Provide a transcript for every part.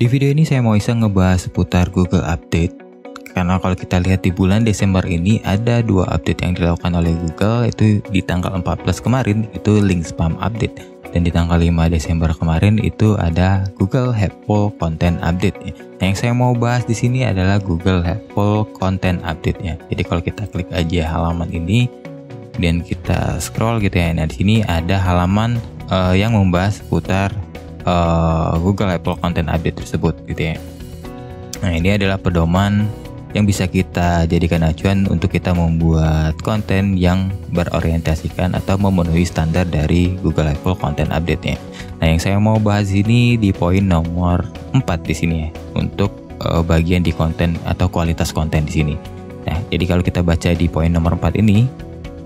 Di video ini saya mau iseng ngebahas seputar Google Update. Karena kalau kita lihat di bulan Desember ini ada 2 update yang dilakukan oleh Google, itu di tanggal 14 kemarin itu link spam update, dan di tanggal 5 Desember kemarin itu ada Google Helpful Content Update. Nah, yang saya mau bahas di sini adalah Google Helpful Content Update ya. Jadi kalau kita klik aja halaman ini dan kita scroll gitu ya. Nah, di sini ada halaman yang membahas seputar Google Helpful Content Update tersebut gitu ya. Nah, ini adalah pedoman yang bisa kita jadikan acuan untuk kita membuat konten yang berorientasikan atau memenuhi standar dari Google Helpful Content Update-nya. Nah, yang saya mau bahas ini di poin nomor 4 di sini ya, untuk bagian di konten atau kualitas konten di sini. Nah, jadi kalau kita baca di poin nomor 4 ini,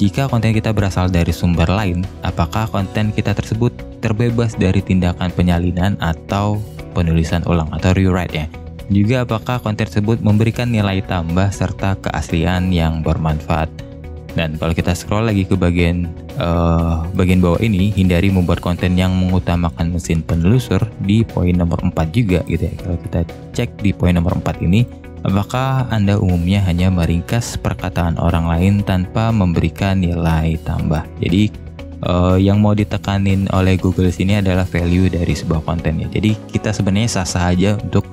jika konten kita berasal dari sumber lain, apakah konten kita tersebut terbebas dari tindakan penyalinan atau penulisan ulang atau rewrite ya? Juga apakah konten tersebut memberikan nilai tambah serta keaslian yang bermanfaat. Dan kalau kita scroll lagi ke bagian bawah ini, hindari membuat konten yang mengutamakan mesin penelusur di poin nomor 4 juga gitu ya. Kalau kita cek di poin nomor 4 ini, apakah Anda umumnya hanya meringkas perkataan orang lain tanpa memberikan nilai tambah. Jadi yang mau ditekanin oleh Google sini adalah value dari sebuah konten ya. Jadi kita sebenarnya sah-sah aja untuk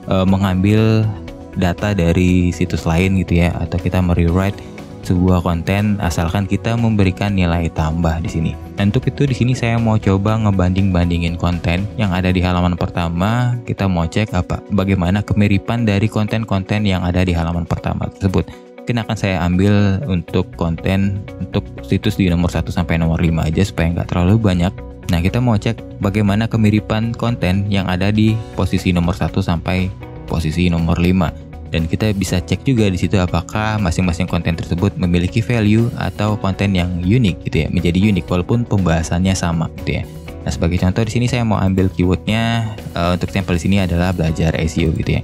mengambil data dari situs lain gitu ya, atau kita merewrite sebuah konten asalkan kita memberikan nilai tambah di sini. Dan untuk itu di sini saya mau coba ngebanding-bandingin konten yang ada di halaman pertama. Kita mau cek bagaimana kemiripan dari konten-konten yang ada di halaman pertama tersebut. Mungkin akan saya ambil untuk konten untuk situs di nomor 1 sampai nomor 5 aja supaya nggak terlalu banyak. Nah, kita mau cek bagaimana kemiripan konten yang ada di posisi nomor 1 sampai posisi nomor 5. Dan kita bisa cek juga di situ apakah masing-masing konten tersebut memiliki value atau konten yang unik gitu ya, menjadi unik walaupun pembahasannya sama gitu ya. Nah, sebagai contoh di sini saya mau ambil keywordnya untuk sampel di sini adalah belajar SEO gitu ya.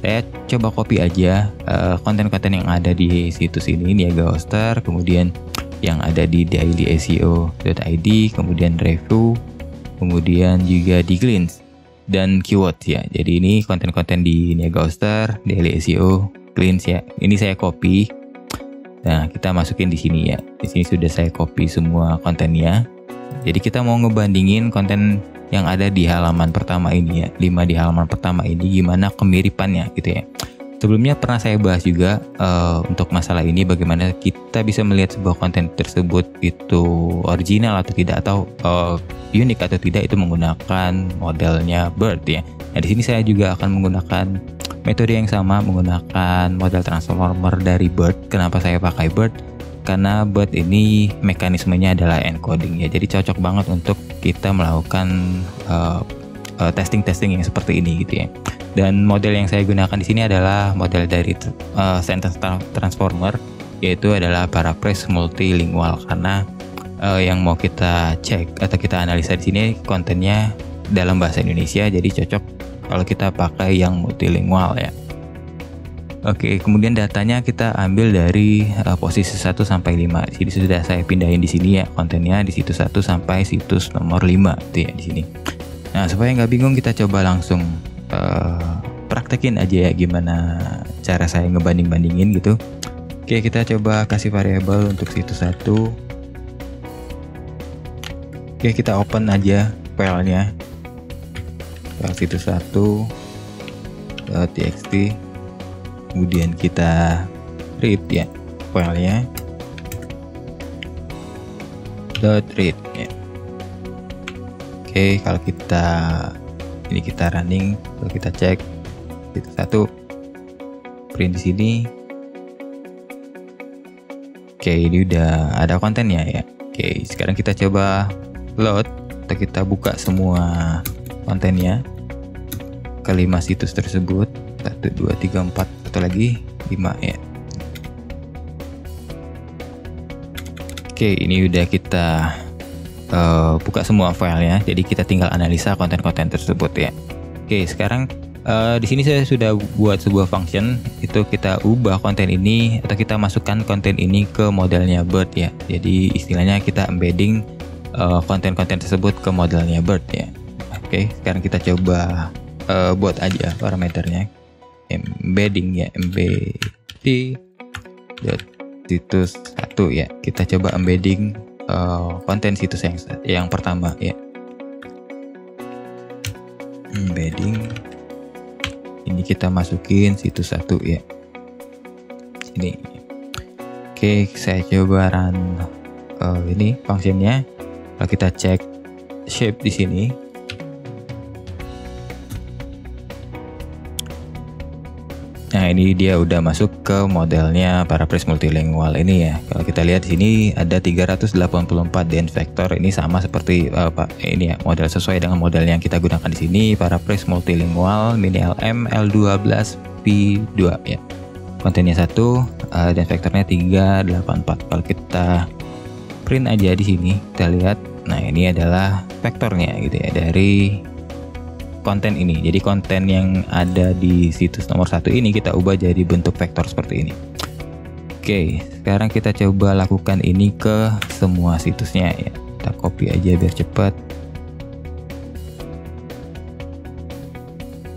Saya coba copy aja konten-konten yang ada di situs ini, Niaga Hoster, kemudian yang ada di dailyseo.id, kemudian review, kemudian juga di Glints dan keyword ya. Jadi ini konten-konten di Niaga Hoster, Daily SEO, Glints ya. Ini saya copy. Nah, kita masukin di sini ya. Di sini sudah saya copy semua kontennya. Jadi kita mau ngebandingin konten yang ada di halaman pertama ini ya. 5 di halaman pertama ini gimana kemiripannya gitu ya. Sebelumnya pernah saya bahas juga untuk masalah ini, bagaimana kita bisa melihat sebuah konten tersebut itu original atau tidak, atau unik atau tidak, itu menggunakan modelnya BERT ya. Nah, di sini saya juga akan menggunakan metode yang sama, menggunakan model transformer dari BERT. Kenapa saya pakai BERT? Karena BERT ini mekanismenya adalah encoding ya. Jadi cocok banget untuk kita melakukan testing-testing yang seperti ini gitu ya. Dan model yang saya gunakan di sini adalah model dari sentence transformer, yaitu adalah paraphrase multilingual, karena yang mau kita cek atau kita analisa di sini kontennya dalam bahasa Indonesia, jadi cocok kalau kita pakai yang multilingual ya. Oke, kemudian datanya kita ambil dari posisi 1 sampai 5. Jadi sudah saya pindahin di sini ya kontennya di situs 1 sampai situs nomor 5 itu ya di sini. Nah, supaya nggak bingung kita coba langsung praktekin aja ya gimana cara saya ngebanding-bandingin gitu. Oke, kita coba kasih variabel untuk situs 1. Oke, kita open aja filenya, file situs 1.txt, kemudian kita read ya filenya .read ya. Oke, kalau kita running, kalau kita cek situs 1 print di sini. Oke, ini udah ada kontennya ya. Oke, sekarang kita coba load atau kita buka semua kontennya ke 5 situs tersebut. 1, 2, 3, 4, satu lagi 5 ya. Oke, ini udah kita buka semua filenya, jadi kita tinggal analisa konten-konten tersebut ya. Oke, sekarang di sini saya sudah buat sebuah function, itu kita ubah konten ini atau kita masukkan konten ini ke modelnya BERT ya. Jadi istilahnya kita embedding konten-konten tersebut ke modelnya BERT ya. Oke, sekarang kita coba buat aja parameternya embedding ya, embedding situs 1 ya. Kita coba embedding konten situs yang pertama ya. Embedding ini kita masukin situs 1 ya. Ini. Oke, saya coba run ini functionnya. Kalau kita cek shape di sini, nah ini dia udah masuk ke modelnya Paraphrase multilingual ini ya. Kalau kita lihat di sini ada 384 dance vector, ini sama seperti ini ya, model sesuai dengan model yang kita gunakan di sini, Paraphrase multilingual mini LM L12 P2 ya. Kontennya 1, dance vektornya 384. Kalau kita print aja di sini, kita lihat, nah ini adalah vektornya gitu ya dari konten ini. Jadi konten yang ada di situs nomor 1 ini kita ubah jadi bentuk vektor seperti ini. Oke, sekarang kita coba lakukan ini ke semua situsnya ya. Kita copy aja biar cepat.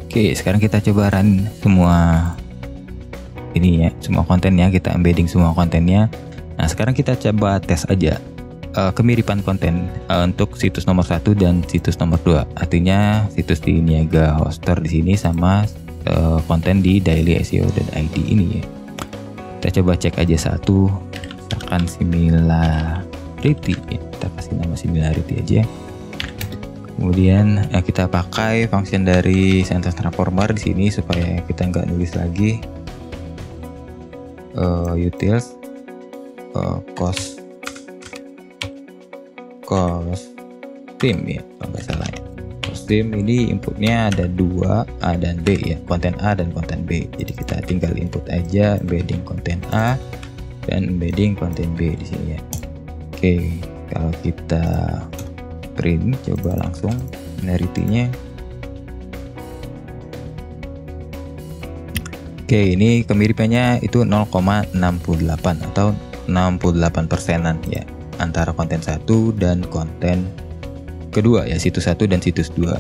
Oke, sekarang kita coba run semua ini ya, semua kontennya, kita embedding semua kontennya. Nah, sekarang kita coba tes aja kemiripan konten untuk situs nomor 1 dan situs nomor 2. Artinya situs di Niaga Hoster di sini sama konten di dailyseo.id ini ya. Kita coba cek aja satu, misalkan similarity ya. Kita kasih nama similarity aja. Kemudian kita pakai function dari sentence transformer di sini supaya kita nggak nulis lagi utils cost theme ya, kalau nggak salah ya. Cost theme ini inputnya ada 2, A dan B ya, konten A dan konten B. Jadi kita tinggal input aja embedding konten A dan embedding konten B di sini ya. Oke, kalau kita print, coba langsung similarity-nya. Oke, ini kemiripannya itu 0,68 atau 68%-an ya, antara konten 1 dan konten kedua ya, situs 1 dan situs 2.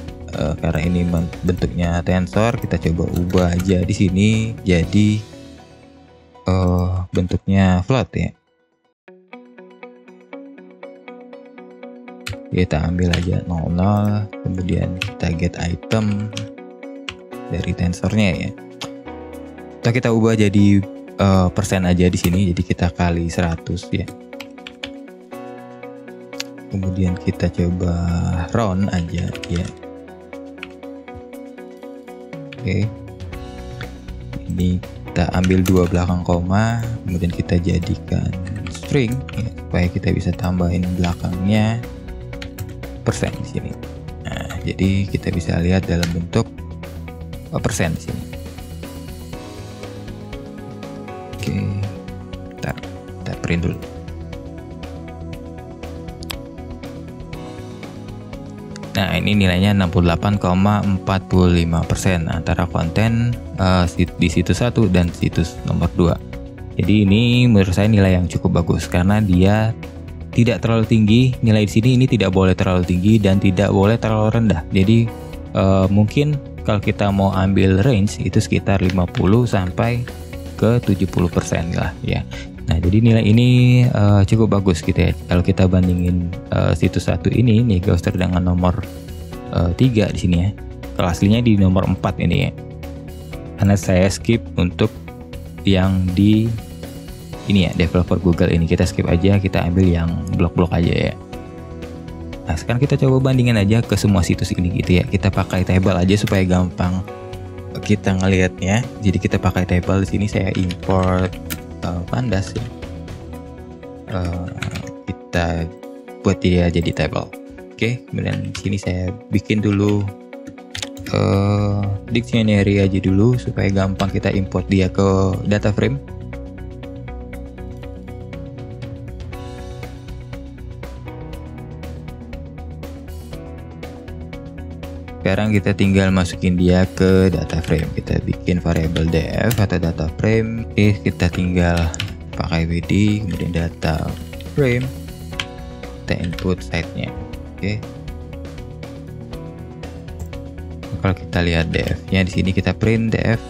Karena ini bentuknya tensor, kita coba ubah aja di sini jadi bentuknya float ya. Kita ambil aja 00, kemudian kita get item dari tensornya ya. Kita ubah jadi persen aja di sini, jadi kita kali 100 ya. Kemudian kita coba round aja ya. Oke, ini kita ambil 2 belakang koma, kemudian kita jadikan string ya, supaya kita bisa tambahin belakangnya persen di sini. Nah, jadi kita bisa lihat dalam bentuk persen di sini. Oke, kita print dulu. Nah, ini nilainya 68,45% antara konten di situs 1 dan situs nomor 2. Jadi ini menurut saya nilai yang cukup bagus karena dia tidak terlalu tinggi. Nilai di sini ini tidak boleh terlalu tinggi dan tidak boleh terlalu rendah. Jadi mungkin kalau kita mau ambil range itu sekitar 50 sampai ke 70% lah ya. Nah, jadi nilai ini cukup bagus gitu ya. Kalau kita bandingin situs 1 ini Niaga Hoster dengan nomor 3 di sini ya. Kalau aslinya di nomor 4 ini ya. Karena saya skip untuk yang di ini ya, developer Google ini. Kita skip aja, kita ambil yang blok-blok aja ya. Nah, sekarang kita coba bandingin aja ke semua situs ini gitu ya. Kita pakai table aja supaya gampang kita ngelihatnya. Jadi kita pakai table di sini, saya import pandas ya. Kita buat dia jadi table. Oke, kemudian di sini saya bikin dulu dictionary aja dulu supaya gampang kita import dia ke data frame. Sekarang kita tinggal masukin dia ke data frame. Kita bikin variable df atau data frame. Oke, kita tinggal pakai wd, kemudian data frame, kita input site-nya. Oke. Kalau kita lihat df-nya di sini, kita print df.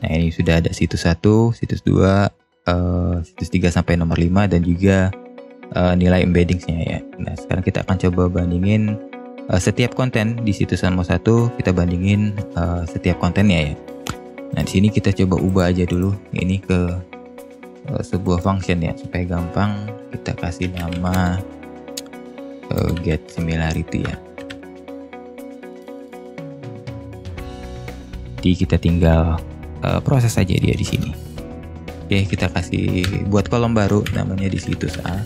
Nah, ini sudah ada situs 1, situs 2, situs 3 sampai nomor 5 dan juga nilai embeddings-nya ya. Nah, sekarang kita akan coba bandingin setiap konten di situs nomor 1, kita bandingin setiap kontennya ya. Nah, di sini kita coba ubah aja dulu ini ke sebuah function ya, supaya gampang. Kita kasih nama get similarity ya. Jadi kita tinggal proses saja dia di sini. Oke, kita kasih buat kolom baru namanya di situs A.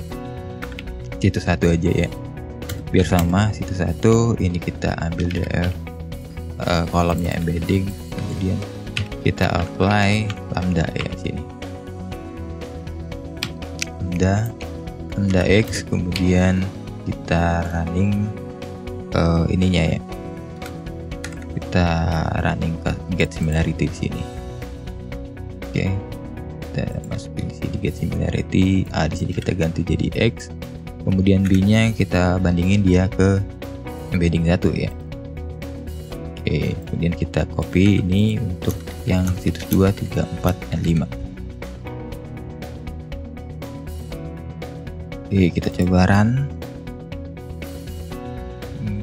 Situs 1 aja ya. Biar sama situs 1, ini kita ambil df kolomnya embedding, kemudian kita apply lambda ya sini. Lambda x, kemudian kita running ininya ya. Kita running ke get similarity di sini. Oke, kita masukin di sini get similarity. A di sini kita ganti jadi x, kemudian B-nya kita bandingin dia ke embedding 1 ya. Oke, kemudian kita copy ini untuk yang situs 2, 3, 4, dan 5. Oke, kita coba run.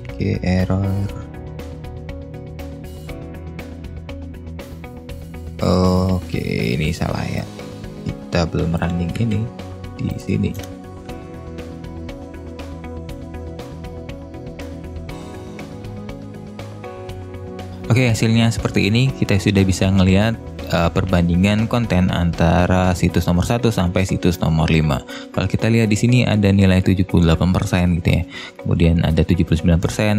Oke, error. Oke, ini salah ya. Kita belum running ini di sini. Oke, hasilnya seperti ini. Kita sudah bisa ngelihat perbandingan konten antara situs nomor 1 sampai situs nomor 5. Kalau kita lihat di sini ada nilai 78% gitu ya. Kemudian ada 79%,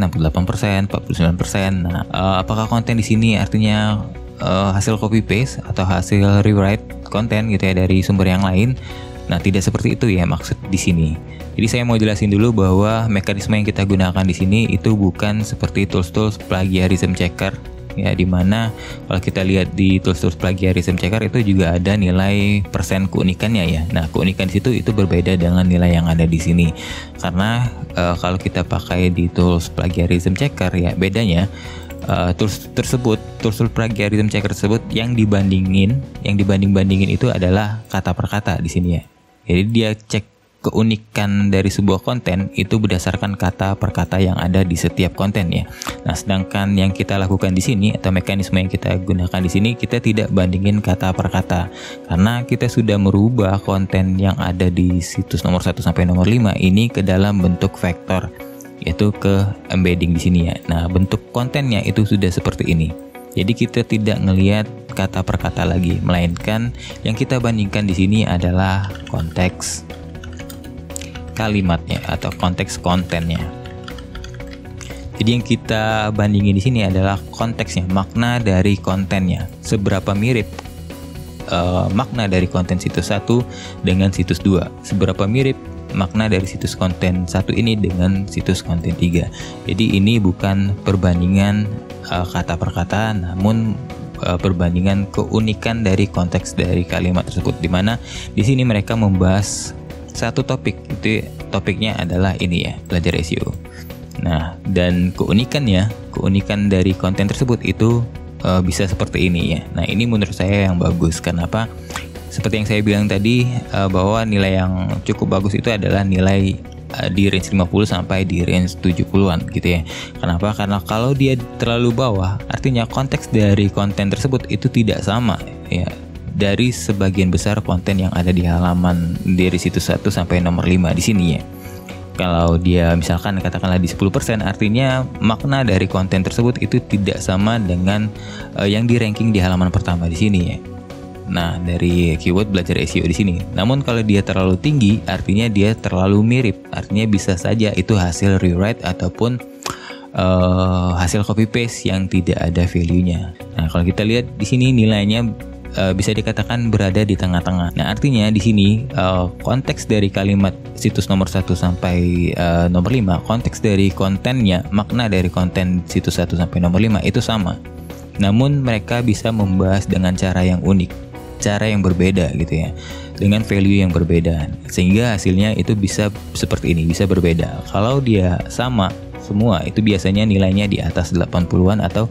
68%, 49%. Nah, apakah konten di sini artinya hasil copy paste atau hasil rewrite konten gitu ya dari sumber yang lain? Nah, tidak seperti itu ya maksud di sini. Jadi saya mau jelasin dulu bahwa mekanisme yang kita gunakan di sini itu bukan seperti tools-tools plagiarism checker ya, dimana kalau kita lihat di tools-tools plagiarism checker itu juga ada nilai persen keunikannya ya. Nah, keunikan di situ itu berbeda dengan nilai yang ada di sini. Karena kalau kita pakai di tools plagiarism checker ya, bedanya tools plagiarism checker tersebut yang dibanding-bandingin itu adalah kata per kata di sini ya. Jadi dia cek keunikan dari sebuah konten itu berdasarkan kata per kata yang ada di setiap konten ya. Nah, sedangkan yang kita lakukan di sini atau mekanisme yang kita gunakan di sini, kita tidak bandingin kata per kata karena kita sudah merubah konten yang ada di situs nomor 1 sampai nomor 5 ini ke dalam bentuk vektor, yaitu ke embedding di sini ya. Nah, bentuk kontennya itu sudah seperti ini. Jadi kita tidak ngelihat kata per kata lagi, melainkan yang kita bandingkan di sini adalah konteks kalimatnya atau konteks kontennya. Jadi yang kita bandingin di sini adalah konteksnya, makna dari kontennya. Seberapa mirip makna dari konten situs 1 dengan situs 2. Seberapa mirip makna dari situs konten 1 ini dengan situs konten 3. Jadi ini bukan perbandingan kata per kata, namun perbandingan keunikan dari konteks dari kalimat tersebut, di mana di sini mereka membahas satu topik, itu topiknya adalah ini ya, belajar SEO. Nah, dan keunikan dari konten tersebut itu bisa seperti ini ya. Nah, ini menurut saya yang bagus. Kenapa? Seperti yang saya bilang tadi, bahwa nilai yang cukup bagus itu adalah nilai di range 50 sampai di range 70-an gitu ya. Kenapa? Karena kalau dia terlalu bawah, artinya konteks dari konten tersebut itu tidak sama ya dari sebagian besar konten yang ada di halaman dari situs 1 sampai nomor 5 di sini ya. Kalau dia misalkan katakanlah di 10%, artinya makna dari konten tersebut itu tidak sama dengan yang di ranking di halaman pertama di sini ya. Nah, dari keyword belajar SEO di sini. Namun kalau dia terlalu tinggi, artinya dia terlalu mirip. Artinya bisa saja itu hasil rewrite ataupun hasil copy paste yang tidak ada value-nya. Nah, kalau kita lihat di sini nilainya bisa dikatakan berada di tengah-tengah. Nah, artinya di sini konteks dari kalimat situs nomor 1 sampai nomor 5, konteks dari kontennya, makna dari konten situs 1 sampai nomor 5 itu sama. Namun mereka bisa membahas dengan cara yang unik, cara yang berbeda gitu ya. dengan value yang berbeda, sehingga hasilnya itu bisa seperti ini, bisa berbeda. Kalau dia sama semua, itu biasanya nilainya di atas 80-an atau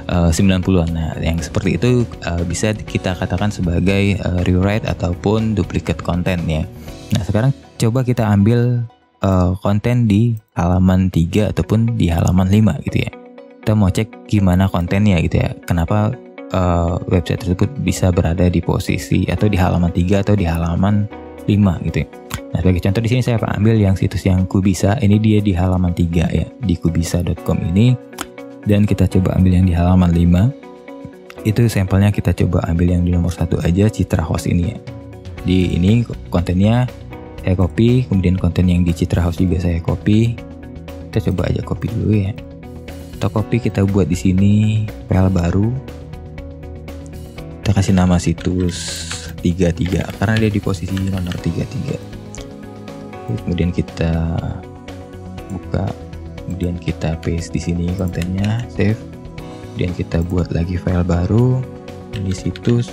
90-an. Nah, yang seperti itu bisa kita katakan sebagai rewrite ataupun duplicate konten ya. Nah, sekarang coba kita ambil konten di halaman 3 ataupun di halaman 5 gitu ya. Kita mau cek gimana kontennya gitu ya. Kenapa website tersebut bisa berada di posisi atau di halaman 3 atau di halaman 5 gitu ya. Nah, sebagai contoh di sini saya akan ambil yang situs yang Kubisa. Ini dia di halaman 3 ya, di kubisa.com ini. Dan kita coba ambil yang di halaman 5. Itu sampelnya kita coba ambil yang di nomor 1 aja, Citra House ini ya. Di ini kontennya saya copy, kemudian konten yang di Citra House juga saya copy. Kita coba aja copy dulu ya. Kita copy, kita buat di sini file baru. Kita kasih nama situs 33 karena dia di posisi nomor 33. Kemudian kita buka, kemudian kita paste di sini kontennya, save. Kemudian kita buat lagi file baru di situs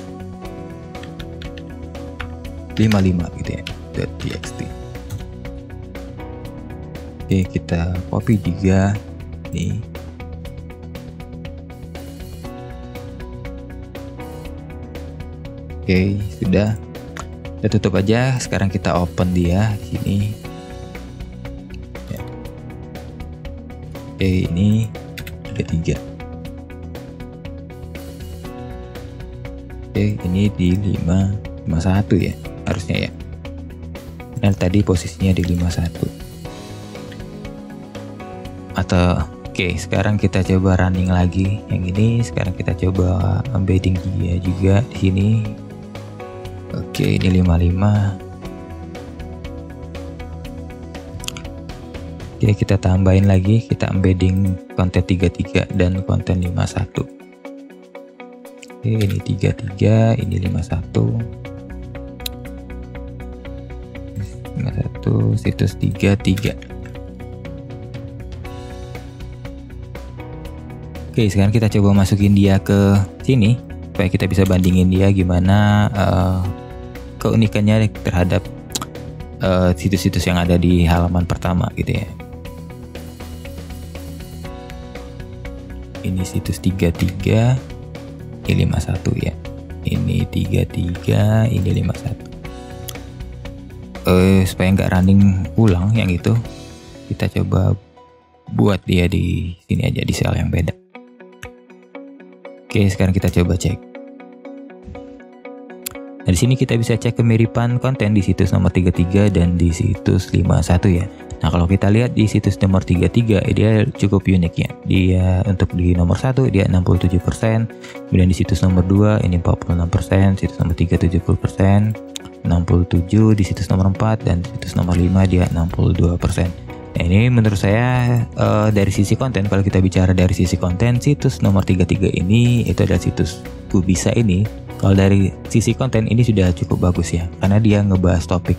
55 gitu ya, .txt. Oke, kita copy juga nih. Oke, sudah. Kita tutup aja. Sekarang kita open dia di sini. Ya. Oke, ini 33. Oke, ini di 51 ya, harusnya ya. Nah, tadi posisinya di 51. Atau oke, sekarang kita coba running lagi yang ini. Sekarang kita coba embedding dia juga di sini. Oke, ini 55. Oke, kita tambahin lagi, kita embedding konten 33 dan konten 51. Oke, ini 33, ini 51. 51 situs 33. Oke, sekarang kita coba masukin dia ke sini supaya kita bisa bandingin dia gimana keunikannya terhadap situs-situs yang ada di halaman pertama gitu ya. Ini situs 33, ini 51 ya. Ini 33, ini 51. Supaya nggak running ulang yang itu, kita coba buat dia di sini aja, di sel yang beda. Oke, sekarang kita coba cek. Nah, di sini kita bisa cek kemiripan konten di situs nomor 33 dan di situs 51 ya. Nah, kalau kita lihat di situs nomor 33, dia cukup unik ya. Dia untuk di nomor 1 dia 67%, kemudian di situs nomor 2 ini 46%, situs nomor 3 70%, 67 di situs nomor 4, dan di situs nomor 5 dia 62%. Nah, ini menurut saya dari sisi konten, kalau kita bicara dari sisi konten, situs nomor 33 ini itu adalah situs Kubisa ini. Kalau dari sisi konten ini sudah cukup bagus ya, karena dia ngebahas topik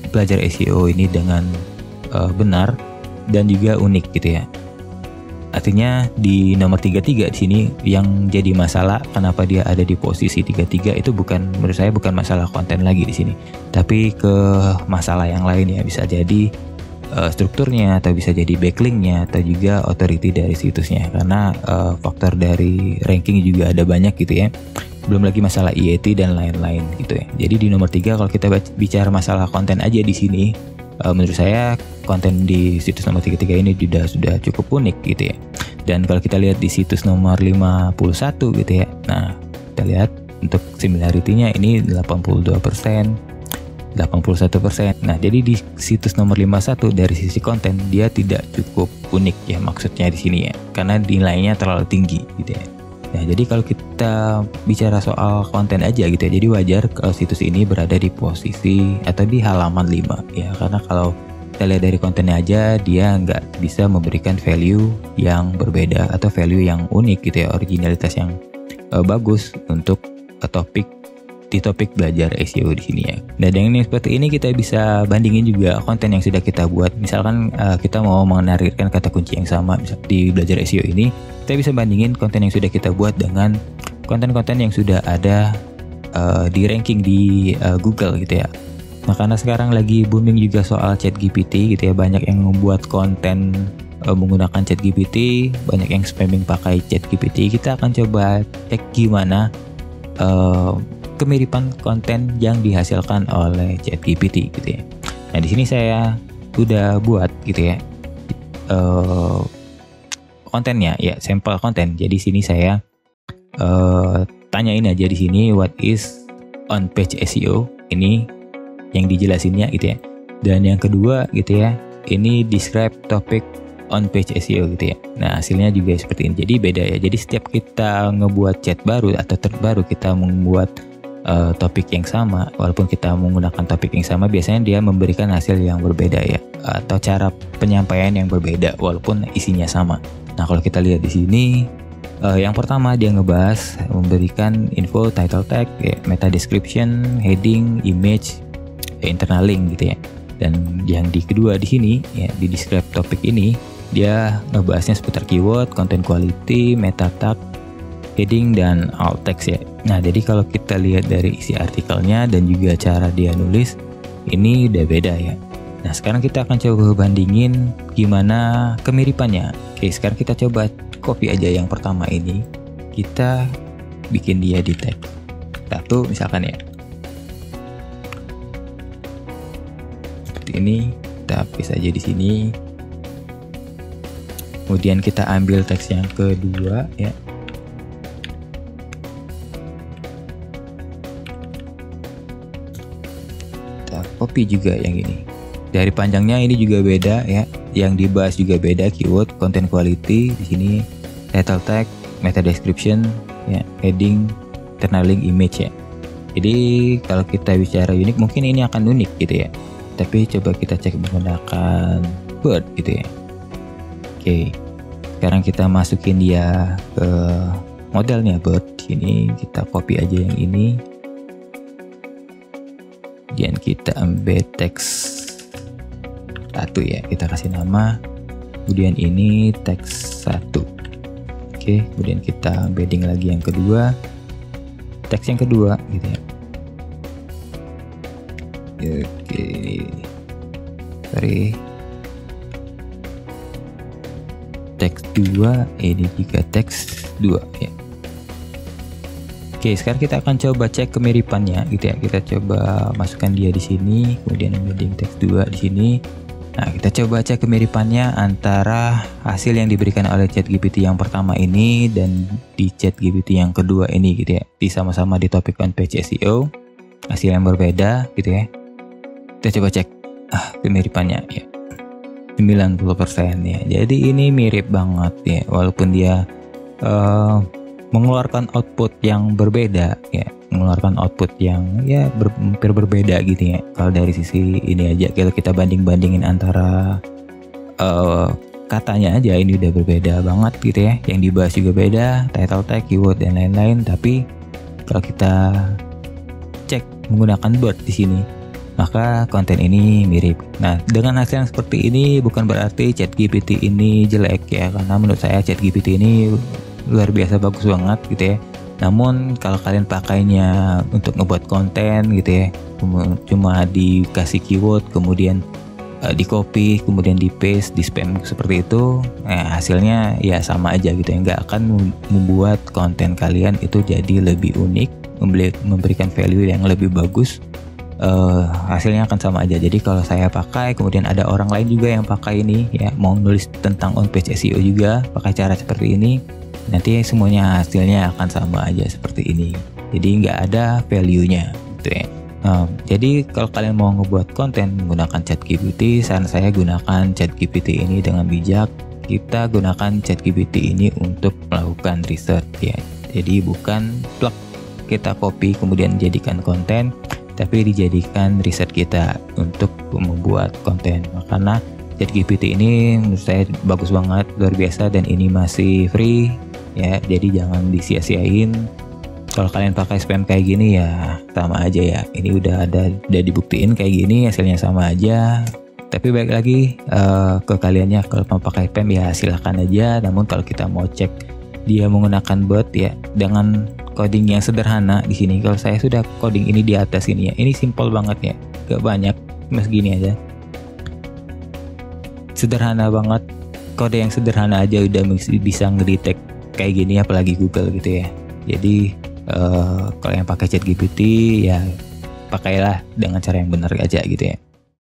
belajar SEO ini dengan benar dan juga unik gitu ya. Artinya di nomor 33 di sini yang jadi masalah kenapa dia ada di posisi 33 itu bukan, menurut saya bukan masalah konten lagi di sini, tapi ke masalah yang lain ya. Bisa jadi strukturnya, atau bisa jadi backlinknya, atau juga authority dari situsnya, karena faktor dari ranking juga ada banyak gitu ya. Belum lagi masalah IAT dan lain-lain gitu ya. Jadi di nomor 3 kalau kita bicara masalah konten aja di sini, menurut saya konten di situs nomor 33 ini sudah cukup unik gitu ya. Dan kalau kita lihat di situs nomor 51 gitu ya, nah kita lihat untuk similarity-nya ini 82%, 81%. Nah, jadi di situs nomor 51 dari sisi konten dia tidak cukup unik ya, maksudnya di sini ya, karena nilainya terlalu tinggi gitu ya. Nah, jadi kalau kita bicara soal konten aja gitu ya, jadi wajar kalau situs ini berada di posisi atau di halaman 5 ya, karena kalau kita lihat dari kontennya aja dia nggak bisa memberikan value yang berbeda atau value yang unik gitu ya, originalitas yang bagus untuk topik belajar SEO di sini ya. Dan yang ini seperti ini kita bisa bandingin juga konten yang sudah kita buat. Misalkan kita mau menarikkan kata kunci yang sama misal di belajar SEO ini, kita bisa bandingin konten yang sudah kita buat dengan konten-konten yang sudah ada di ranking di Google gitu ya. Nah, karena sekarang lagi booming juga soal ChatGPT gitu ya, banyak yang membuat konten menggunakan ChatGPT, banyak yang spamming pakai ChatGPT. Kita akan coba cek gimana kemiripan konten yang dihasilkan oleh ChatGPT gitu ya. Nah, di sini saya udah buat gitu ya kontennya ya, sampel konten. Jadi sini saya tanyain aja di sini what is on page SEO, ini yang dijelasinnya gitu ya. Dan yang kedua gitu ya, ini describe topic on page SEO gitu ya. Nah, hasilnya juga seperti ini. Jadi beda ya. Jadi setiap kita ngebuat chat baru atau terbaru, kita membuat topik yang sama, walaupun kita menggunakan topik yang sama, biasanya dia memberikan hasil yang berbeda ya, atau cara penyampaian yang berbeda walaupun isinya sama. Nah, kalau kita lihat di sini, yang pertama dia ngebahas memberikan info, title tag, ya, meta description, heading, image, internal link gitu ya. Dan yang di kedua di sini ya, di describe topik ini dia ngebahasnya seputar keyword, content quality, meta tag, heading, dan alt text ya. Nah, jadi kalau kita lihat dari isi artikelnya dan juga cara dia nulis, ini udah beda ya. Nah, sekarang kita akan coba bandingin gimana kemiripannya. Oke, sekarang kita coba copy aja yang pertama ini. Kita bikin dia di tag 1 misalkan ya. Seperti ini, kita paste aja di sini. Kemudian kita ambil teks yang kedua ya. Kita copy juga yang ini. Dari panjangnya ini juga beda ya. Yang dibahas juga beda, keyword, content quality di sini, title tag, meta description, ya, heading, internal link, image ya. Jadi kalau kita bicara unik, mungkin ini akan unik gitu ya. Tapi coba kita cek menggunakan Word gitu ya. Oke, sekarang kita masukin dia ke modelnya Word. Sini kita copy aja yang ini. Kemudian kita ambil teks 1 ya, kita kasih nama. Kemudian ini teks 1. Oke, kemudian kita embedding lagi yang kedua, teks yang kedua gitu ya. Oke, sorry, teks 2, ini juga teks 2 ya. Oke, sekarang kita akan coba cek kemiripannya gitu ya. Kita coba masukkan dia di sini, kemudian embedding teks 2 di sini. Nah, kita coba cek kemiripannya antara hasil yang diberikan oleh ChatGPT yang pertama ini dan di ChatGPT yang kedua ini gitu ya. Di sama-sama di topik on page SEO, hasil yang berbeda gitu ya. Kita coba cek kemiripannya ya. 90% ya. Jadi ini mirip banget ya, walaupun dia mengeluarkan output yang berbeda ya, mengeluarkan output yang ya hampir berbeda gitu ya. Kalau dari sisi ini aja, kalau kita bandingin antara katanya aja, ini udah berbeda banget gitu ya. Yang dibahas juga beda, title tag, keyword, dan lain-lain. Tapi kalau kita cek menggunakan Word di sini, maka konten ini mirip. Nah, dengan hasil yang seperti ini bukan berarti ChatGPT ini jelek ya, karena menurut saya ChatGPT ini luar biasa bagus banget gitu ya. Namun kalau kalian pakainya untuk ngebuat konten gitu ya, cuma dikasih keyword, kemudian di copy, kemudian di paste, di spam seperti itu, hasilnya ya sama aja gitu ya. Nggak akan membuat konten kalian itu jadi lebih unik, memberikan value yang lebih bagus. Hasilnya akan sama aja. Jadi kalau saya pakai, kemudian ada orang lain juga yang pakai ini ya, mau nulis tentang on page SEO juga pakai cara seperti ini, nanti semuanya hasilnya akan sama aja seperti ini. Jadi nggak ada value-nya gitu ya. Jadi kalau kalian mau ngebuat konten menggunakan ChatGPT, saran saya gunakan ChatGPT ini dengan bijak. Kita gunakan ChatGPT ini untuk melakukan research ya. Jadi bukan plug kita copy kemudian jadikan konten, tapi dijadikan riset kita untuk membuat konten. Karena ChatGPT ini menurut saya bagus banget, luar biasa, dan ini masih free ya, jadi jangan disia-siain. Kalau kalian pakai spam kayak gini ya sama aja ya. Ini udah dibuktiin kayak gini, hasilnya sama aja. Tapi balik lagi ke kaliannya, kalau mau pakai spam ya silahkan aja. Namun kalau kita mau cek dia menggunakan bot ya, dengan coding yang sederhana di sini. Kalau saya sudah coding ini di atas ini ya. Ini simple banget ya. Gak banyak, cuma segini aja. Sederhana banget. Kode yang sederhana aja udah bisa ngedetect kayak gini, apalagi Google gitu ya. Jadi kalau yang pakai ChatGPT ya pakailah dengan cara yang benar aja gitu ya.